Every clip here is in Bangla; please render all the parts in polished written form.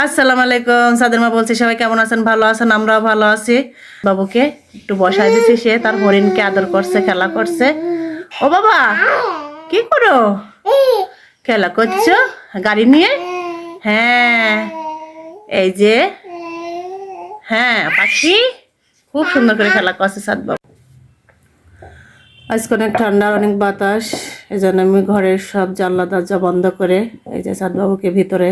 আসসালামু আলাইকুম। সাদের মা বলছি, সবাই কেমন আছেন? ভালো আছেন? আমরাও ভালো আছি। বাবুকে একটু বসাই দিছি, সে তার হরিণকে আদর করছে, খেলা করছে। ও বাবা, কি করো? খেলা করছো গাড়ি নিয়ে? হ্যাঁ, এই যে হ্যাঁ পাখি খুব সুন্দর করে খেলা করছে সাদ বাবু। আজকে অনেক ঠান্ডা, অনেক বাতাস, এই জন্য আমি ঘরের সব জানলা দরজা বন্ধ করে এই যে সাদ বাবুকে ভিতরে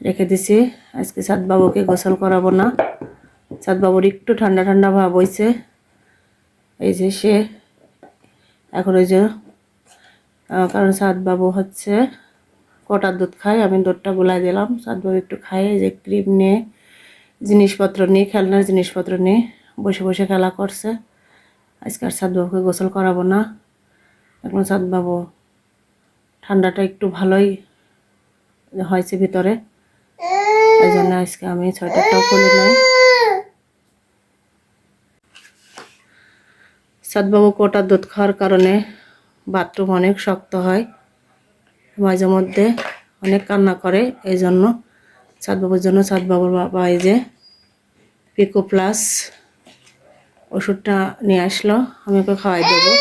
রেখে দিছি। আজকে সাদ বাবুকে গোসল করাবো না। সাদ বাবুর একটু ঠান্ডা ঠান্ডা ভাব হয়েছে। এই যে সে এখন ওই যে কারণ সাদ বাবু হচ্ছে কটার দুধ খায়, আমি দুধটা গুলাই দিলাম। সাদ বাবু একটু খায়, এই যে ক্রিম নিয়ে, জিনিসপত্র নিয়ে, খেলনার জিনিসপত্র নিয়ে বসে বসে খেলা করছে। আজকে আর সাদ বাবুকে গোসল করাবো না। এখন সাদ বাবু ঠান্ডাটা একটু ভালোই হয়েছে ভিতরে, এই জন্য আজকে আমি সোয়েটারটাও খুলে নাই। সাদবাবু কোটার দুধ খাওয়ার কারণে বাথরুম অনেক শক্ত হয়, মাঝে মধ্যে অনেক কান্না করে। এই জন্য সাদবাবুর জন্য সাদবাবুর বাবা এই যে পিকো প্লাস ওষুধটা নিয়ে আসলো, আমি ওকে খাওয়াই দেবো।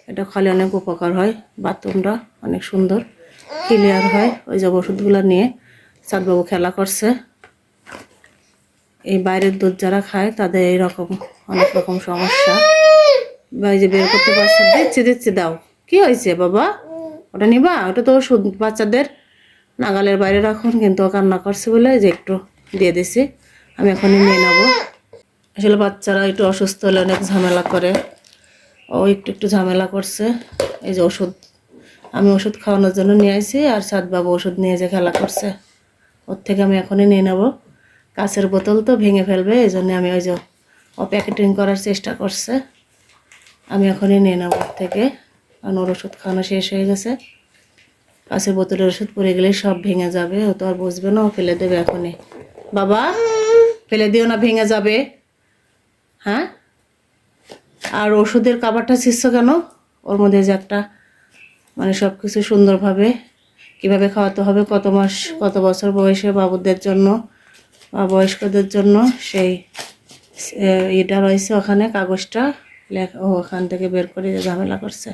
এটা খালি অনেক উপকার হয়, বাথরুমটা অনেক সুন্দর ক্লিয়ার হয়। ওই যে ওষুধগুলো নিয়ে সাদবাবু খেলা করছে। এই বাইরের দুধ যারা খায় তাদের এইরকম অনেক রকম সমস্যা, এই যে বের করতে পারছে। দিচ্ছি দিচ্ছি, দাও। কি হয়েছে বাবা? ওটা নিবা? ওটা তো ওষুধ, বাচ্চাদের নাগালের বাইরে রাখুন। কিন্তু ও কান্না করছে বলে যে একটু দিয়ে দিছি, আমি এখনই নিয়ে নেবো। আসলে বাচ্চারা একটু অসুস্থ হলে অনেক ঝামেলা করে, ও একটু একটু ঝামেলা করছে। এই যে ওষুধ, আমি ওষুধ খাওয়ানোর জন্য নিয়ে আসি, আর সাদবাবু ওষুধ নিয়ে যে খেলা করছে। ওর থেকে আমি এখনই নিয়ে নেবো। কাঁচের বোতল তো ভেঙে ফেলবে, এই জন্য আমি ওই যে ও প্যাকেটিং করার চেষ্টা করছে, আমি এখনই নিয়ে নেবো ওর থেকে। কারণ ওর ওষুধ খাওয়ানো শেষ হয়ে গেছে। কাঁচের বোতলের ওষুধ পড়ে গেলে সব ভেঙে যাবে, ও তো আর বুঝবে না, ও ফেলে দেবে এখনই। বাবা ফেলে দিও না, ভেঙে যাবে। হ্যাঁ, আর ওষুধের কাভারটা ছিঁড়ছো কেন? ওর মধ্যে যে একটা মানে সব কিছু সুন্দরভাবে কীভাবে খাওয়াতে হবে, কত মাস কত বছর বয়সে বাবুদের জন্য বা বয়স্কদের জন্য, সেই এটা রয়েছে ওখানে, কাগজটা লেখা। ও ওখান থেকে বের করে ঝামেলা করছে।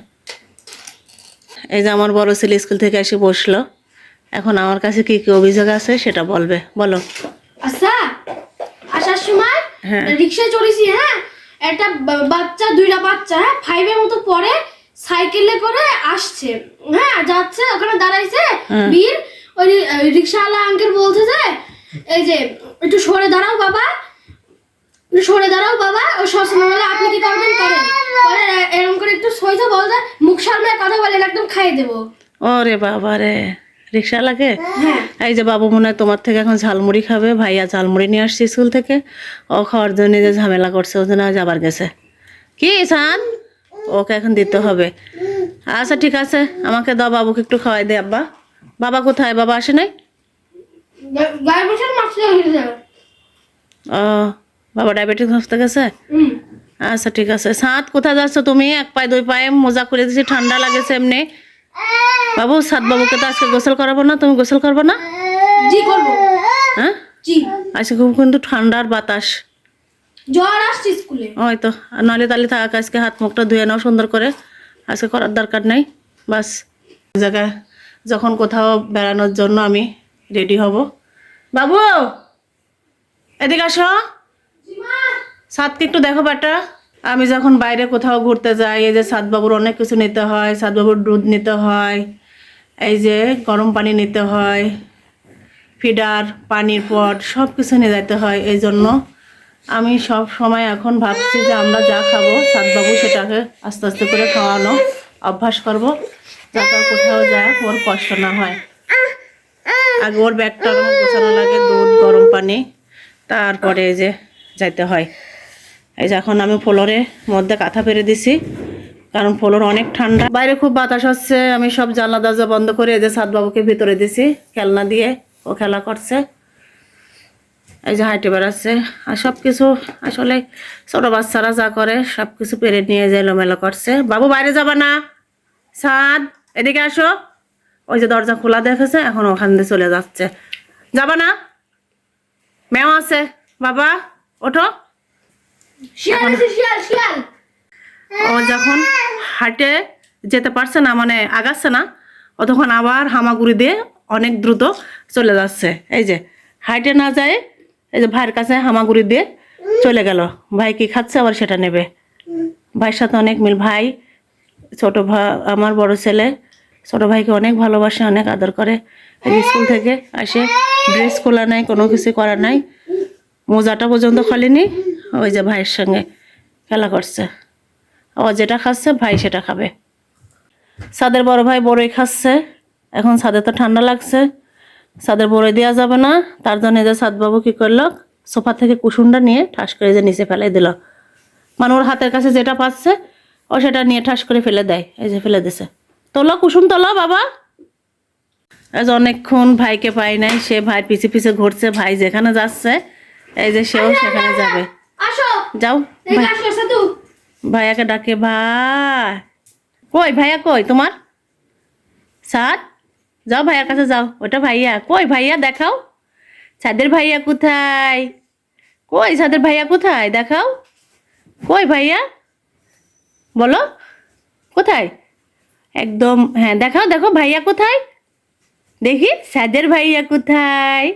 এই যে আমার বড় ছেলে স্কুল থেকে এসে বসলো, এখন আমার কাছে কি কি অভিযোগ আছে সেটা বলবে। বলো। আচ্ছা, আসার সময় রিক্সায় চড়েছি। হ্যাঁ, একটা বাচ্চা, দুইটা বাচ্চা, হ্যাঁ 5 এর মতো পরে সাইকেলে করে আসছে। হ্যাঁ, যাচ্ছে, ওখানে দাঁড়াইছে বীর। ওই রিক্সাওয়ালা আঙ্কেল বলছে যে এই যে একটু সরে দাঁড়াও বাবা, একটু সরে দাঁড়াও বাবা। ও সবসময় বলে আপনি কি করবেন করেন, পরে এরকম করে একটু সইতে বলতে মুখ সামনে কথা বলেন, একদম খাইয়ে দেবো। ওরে বাবা রে, রিক্সা লাগে। এই যে বাবু মনে হয় তোমার থেকে এখন ঝালমুড়ি খাবে, ভাইয়া ঝালমুড়ি নিয়ে আসছে স্কুল থেকে, ও খাওয়ার জন্য যে ঝামেলা করছে, ও জন্য আজ আবার গেছে। কি সান, ওকে এখন দিতে হবে। আচ্ছা ঠিক আছে, আমাকে দাও, বাবুকে একটু খাওয়াই দে। আব্বা, বাবা কোথায়? বাবা আসে নাই? ও, বাবা ডায়াবেটিস হসতে গেছে। আচ্ছা ঠিক আছে। সাত কোথায় যাচ্ছ তুমি? এক পায়ে দুই পায়ে মোজা করে দিয়েছি, ঠান্ডা লাগেছে এমনি। বাবু, সাত বাবুকে তো আজকে গোসল করাবো না, তুমি গোসল করবো না? জি করবো। হ্যাঁ, জি। আজকে খুব কিন্তু ঠান্ডার বাতাস, জ্বর আসছে স্কুলে। ওই তো। নাহলে তাহলে থাক, আজকে হাত মুখটা ধুয়ে নাও সুন্দর করে, আজকে করার দরকার নাই। বাস, জায়গায় যখন কোথাও বেড়ানোর জন্য আমি রেডি হব। বাবু এদিকে আসো, সাতকে একটু দেখো বেটা। আমি যখন বাইরে কোথাও ঘুরতে যাই, এই যে সাদবাবুর অনেক কিছু নিতে হয়। সাদবাবুর দুধ নিতে হয়, এই যে গরম পানি নিতে হয়, ফিডার, পানির পট, সব কিছু নিয়ে যেতে হয়। এই জন্য আমি সব সময় এখন ভাবছি যে আমরা যা খাবো সাদবাবু সেটাকে আস্তে আস্তে করে খাওয়ানো অভ্যাস করব, যাতে কোথাও যায় ওর কষ্ট না হয়। আগে ওর ব্যাগটা গোছানো লাগে, দুধ, গরম পানি, তারপরে এই যে যাইতে হয়। এই যে এখন আমি ফ্লোরের মধ্যে কাঁথা পেরে দিছি, কারণ ফ্লোর অনেক ঠান্ডা, বাইরে খুব বাতাস হচ্ছে। আমি সব জানলা দরজা বন্ধ করে এই যে সাদবাবুকে ভিতরে দিছি, খেলনা দিয়ে ও খেলা করছে। এই যে হাইটে বেড়াচ্ছে, আর সব কিছু আসলে ছোট বাচ্চারা যা করে সব কিছু পেরে নিয়ে যায়, এলোমেলো করছে। বাবু বাইরে যাবা না, সাদ এদিকে আসো। ওই যে দরজা খোলা দেখেছে, এখন ওখান দিয়ে চলে যাচ্ছে। যাবা না? মেও আছে বাবা, ওঠো। শিয়াল আছে, শিয়াল শিয়াল। ও যখন হাঁটে যেতে পারছে না, মানে আগাচ্ছে না, ও তখন আবার হামাগুড়ি দিয়ে অনেক দ্রুত চলে যাচ্ছে। এই যে হাঁটে না যায়, এই যে ভাইয়ের কাছে হামাগুড়ি দিয়ে চলে গেল। ভাই কি খাচ্ছে আবার সেটা নেবে। ভাইয়ের সাথে অনেক মিল। ভাই ছোট ভাই, আমার বড় ছেলে ছোট ভাইকে অনেক ভালোবাসে, অনেক আদর করে। এই যে স্কুল থেকে আসে, ড্রেস খোলা নাই, কোনো কিছু করা নাই, মোজাটা পর্যন্ত খোলেনি। ওই যে ভাইয়ের সঙ্গে খেলা করছে। ও যেটা খাচ্ছে ভাই সেটা খাবে। সাদের বড় ভাই বড়ই খাচ্ছে। এখন সাদের তো ঠান্ডা লাগছে, সাদের বড়ই দেওয়া যাবে না, তার জন্য যে সাদবাবু কি করলো, সোফা থেকে কুসুমটা নিয়ে ঠাস করে যে নিচে ফেলে দিল। মানে ওর হাতের কাছে যেটা পাচ্ছে ও সেটা নিয়ে ঠাস করে ফেলে দেয়। এই যে ফেলে দিছে। তোলো কুসুম তোলো বাবা। আজ অনেকক্ষণ ভাইকে পাই নাই, সে ভাই পিছে পিছে ঘুরছে। ভাই যেখানে যাচ্ছে এই যে সেও সেখানে যাবে। আসো, যাও এদিকে আসো সাধু। ভাইয়াকে ডাকে। ভাই কই, ভাইয়া কই তোমার? সাদ, যাও ভাইয়ার কাছে যাও। ওটা ভাইয়া কই? ভাইয়া দেখাও, সাদের ভাইয়া কোথায়? কই সাদের ভাইয়া কোথায়? দেখাও, কই ভাইয়া বলো, কোথায়? একদম হ্যাঁ, দেখাও, দেখো ভাইয়া কোথায়, দেখি সাদের ভাইয়া কোথায়।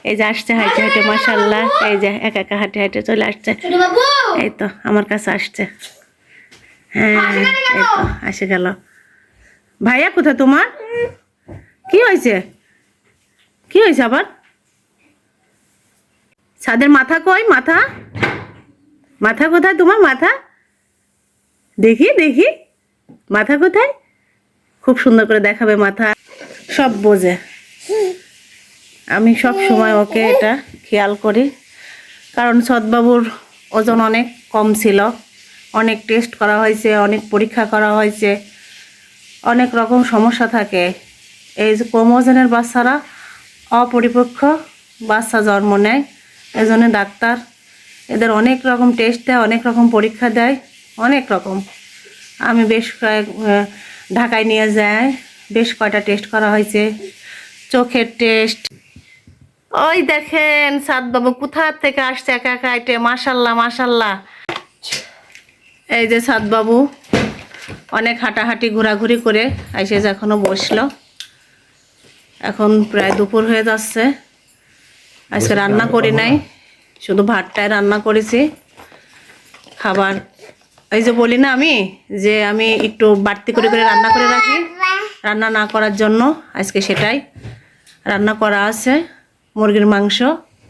এই যে আসছে হাঁটে হাঁটে, মাশাল্লাহ। এই যে একা একা হাঁটে হাঁটে চলে আসছে। ছোট বাবু, এই তো আমার কাছে আসছে। হ্যাঁ এই তো এসে গেল। ভাইয়া কোথায় তোমার? কি হয়েছে? কি হয়েছে আবার? ছাদের মাথা কই? মাথা, মাথা কোথায় তোমার? মাথা দেখি দেখি, মাথা কোথায়? খুব সুন্দর করে দেখাবে মাথা, সব বোঝে। আমি সব সময় ওকে এটা খেয়াল করি, কারণ সৎবাবুর ওজন অনেক কম ছিল। অনেক টেস্ট করা হয়েছে, অনেক পরীক্ষা করা হয়েছে, অনেক রকম সমস্যা থাকে। এই যে কম ওজনের বাচ্চারা অপরিপক্ক বাচ্চা জন্ম নেয়, এই জন্য ডাক্তার এদের অনেক রকম টেস্ট দেয়, অনেক রকম পরীক্ষা দেয়, অনেক রকম। আমি বেশ ঢাকায় নিয়ে যাই, বেশ কয়টা টেস্ট করা হয়েছে, চোখের টেস্ট। ওই দেখেন সাদবাবু কোথা থেকে আসছে একা একা আইটে, মাশাল্লাহ মাশাল্লাহ। এই যে সাদবাবু অনেক হাঁটাহাঁটি ঘোরাঘুরি করে এসে যে এখনো বসলো। এখন প্রায় দুপুর হয়ে যাচ্ছে। আজকে রান্না করি নাই, শুধু ভাতটাই রান্না করেছি। খাবার এই যে বলি না আমি, যে আমি একটু বাড়তি করে করে রান্না করে রাখি রান্না না করার জন্য, আজকে সেটাই রান্না করা আছে। মুরগির মাংস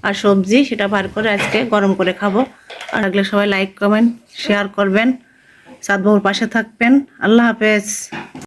আর সবজি, সেটা বার করে আজকে গরম করে খাবো। আর লাগলে সবাই লাইক কমেন্ট শেয়ার করবেন, সাদবাবুর পাশে থাকবেন। আল্লাহ হাফেজ।